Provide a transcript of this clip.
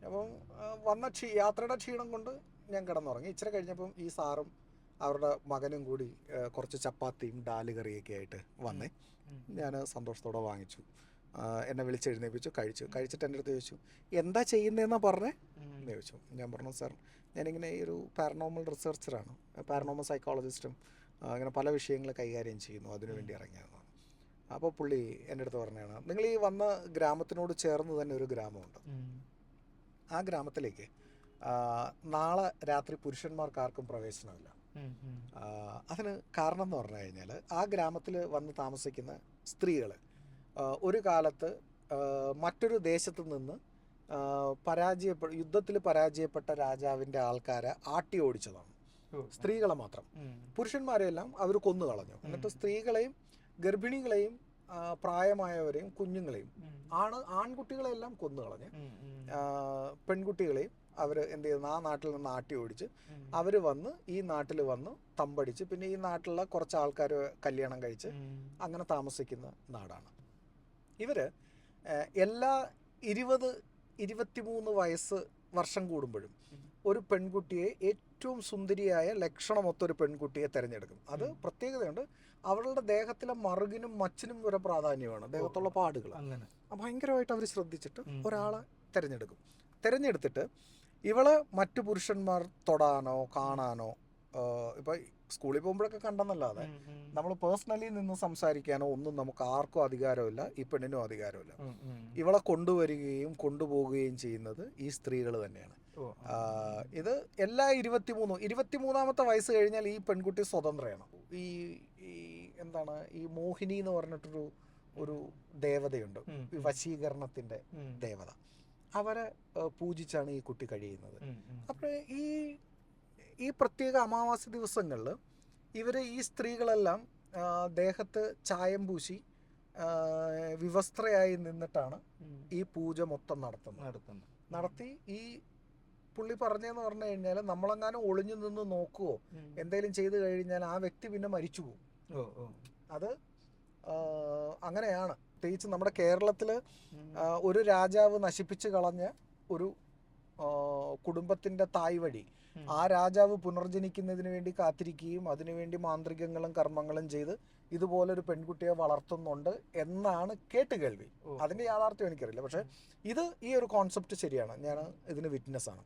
അപ്പം യാത്രയുടെ ക്ഷീണം കൊണ്ട് ഞാൻ കിടന്നുറങ്ങി. ഇച്ചിരി കഴിഞ്ഞപ്പം ഈ സാറും അവരുടെ മകനും കൂടി കുറച്ച് ചപ്പാത്തിയും ഡാല് കറിയൊക്കെ ആയിട്ട് വന്നേ. ഞാൻ സന്തോഷത്തോടെ വാങ്ങിച്ചു. എന്നെ വിളിച്ചെഴുന്നേൽപ്പിച്ചു. കഴിച്ചിട്ട് എൻ്റെ അടുത്ത് ചോദിച്ചു, എന്താ ചെയ്യുന്നതെന്നാണ് പറഞ്ഞേ എന്ന് ചോദിച്ചു. ഞാൻ പറഞ്ഞു, സാർ ഞാനിങ്ങനെ ഈ ഒരു പാരനോർമൽ റിസർച്ചറാണ്, പാരനോർമൽ സൈക്കോളജിസ്റ്റും അങ്ങനെ പല വിഷയങ്ങൾ കൈകാര്യം ചെയ്യുന്നു, അതിനുവേണ്ടി ഇറങ്ങിയതാണ്. അപ്പോൾ പുള്ളി എൻ്റെ അടുത്ത് പറഞ്ഞതാണ്, നിങ്ങൾ ഈ വന്ന ഗ്രാമത്തിനോട് ചേർന്ന് തന്നെ ഒരു ഗ്രാമമുണ്ട്. ആ ഗ്രാമത്തിലേക്ക് നാളെ രാത്രി പുരുഷന്മാർക്ക് ആർക്കും പ്രവേശനമില്ല. അതിന് കാരണം എന്ന് പറഞ്ഞു കഴിഞ്ഞാൽ, ആ ഗ്രാമത്തിൽ വന്ന് താമസിക്കുന്ന സ്ത്രീകൾ ഒരു കാലത്ത് മറ്റൊരു ദേശത്ത് നിന്ന് യുദ്ധത്തിൽ പരാജയപ്പെട്ട രാജാവിൻ്റെ ആൾക്കാരെ ആട്ടി ഓടിച്ചതാണ്. സ്ത്രീകളെ മാത്രം. പുരുഷന്മാരെല്ലാം അവർ കൊന്നു കളഞ്ഞു. എന്നിട്ട് സ്ത്രീകളെയും ഗർഭിണികളെയും പ്രായമായവരെയും കുഞ്ഞുങ്ങളെയും ആൺകുട്ടികളെല്ലാം കൊന്നു കളഞ്ഞ് പെൺകുട്ടികളെയും അവർ എന്ത് ചെയ്യുന്നു, ആ നാട്ടിൽ നിന്ന് ആട്ടി ഓടിച്ച് അവർ വന്ന് ഈ നാട്ടിൽ വന്ന് തമ്പടിച്ച് പിന്നെ ഈ നാട്ടിലുള്ള കുറച്ച് ആൾക്കാർ കല്യാണം കഴിച്ച് അങ്ങനെ താമസിക്കുന്ന നാടാണ്. ഇവർ എല്ലാ 20-23 വർഷം കൂടുമ്പോഴും ഒരു പെൺകുട്ടിയെ, ഏറ്റവും സുന്ദരിയായ ലക്ഷണമൊത്തൊരു പെൺകുട്ടിയെ തിരഞ്ഞെടുക്കും. അത് പ്രത്യേകതയുണ്ട്. അവളുടെ ദേഹത്തിലെ മറുകിനും മച്ചിനും വരെ പ്രാധാന്യമാണ്, ദേഹത്തുള്ള പാടുകൾ. ഭയങ്കരമായിട്ട് അവർ ശ്രദ്ധിച്ചിട്ട് ഒരാളെ തിരഞ്ഞെടുത്തിട്ട് ഇവളെ മറ്റു പുരുഷന്മാർ തൊടാനോ കാണാനോ, ഇപ്പം സ്കൂളിൽ പോകുമ്പോഴൊക്കെ കണ്ടെന്നല്ലാതെ നമ്മൾ പേഴ്സണലി നിന്ന് സംസാരിക്കാനോ ഒന്നും നമുക്ക് ആർക്കും അധികാരമില്ല, ഈ പെണ്ണിനും അധികാരമില്ല. ഇവളെ കൊണ്ടുവരികയും കൊണ്ടുപോവുകയും ചെയ്യുന്നത് ഈ സ്ത്രീകൾ തന്നെയാണ്. ഇത് എല്ലാ 23-ാമത്തെ വയസ്സ് കഴിഞ്ഞാൽ ഈ പെൺകുട്ടി സ്വതന്ത്രയാണ്. ഈ എന്താണ്, ഈ മോഹിനി എന്ന് പറഞ്ഞിട്ടൊരു ദേവതയുണ്ട്, ഈ വശീകരണത്തിന്റെ ദേവത. അവരെ പൂജിച്ചാണ് ഈ കുട്ടി കഴിയുന്നത്. അപ്പോൾ ഈ പ്രത്യേക അമാവാസി ദിവസങ്ങളിൽ ഈ സ്ത്രീകളെല്ലാം ദേഹത്ത് ചായം പൂശി വിവസ്ത്രയായി നിന്നിട്ടാണ് ഈ പൂജ മൊത്തം നടത്തി. ഈ പുള്ളി പറഞ്ഞതെന്ന് പറഞ്ഞു കഴിഞ്ഞാൽ, നമ്മളെങ്ങാനും ഒളിഞ്ഞു നിന്ന് നോക്കുവോ എന്തെങ്കിലും ചെയ്തു കഴിഞ്ഞാൽ ആ വ്യക്തി പിന്നെ മരിച്ചു പോകും. അത് അങ്ങനെയാണ്. പ്രത്യേകിച്ച് നമ്മുടെ കേരളത്തിൽ ഒരു രാജാവ് നശിപ്പിച്ച് കളഞ്ഞ ഒരു കുടുംബത്തിൻ്റെ തായ് വഴി ആ രാജാവ് പുനർജനിക്കുന്നതിന് വേണ്ടി കാത്തിരിക്കുകയും അതിനുവേണ്ടി മാന്ത്രികങ്ങളും കർമ്മങ്ങളും ചെയ്ത് ഇതുപോലൊരു പെൺകുട്ടിയെ വളർത്തുന്നുണ്ട് എന്നാണ് കേട്ടുകേൾവി. അതിൻ്റെ യാഥാർത്ഥ്യം എനിക്കറിയില്ല. പക്ഷേ ഈ ഒരു കോൺസെപ്റ്റ് ശരിയാണ്. ഞാൻ ഇതിന് വിറ്റ്നസ് ആണ്.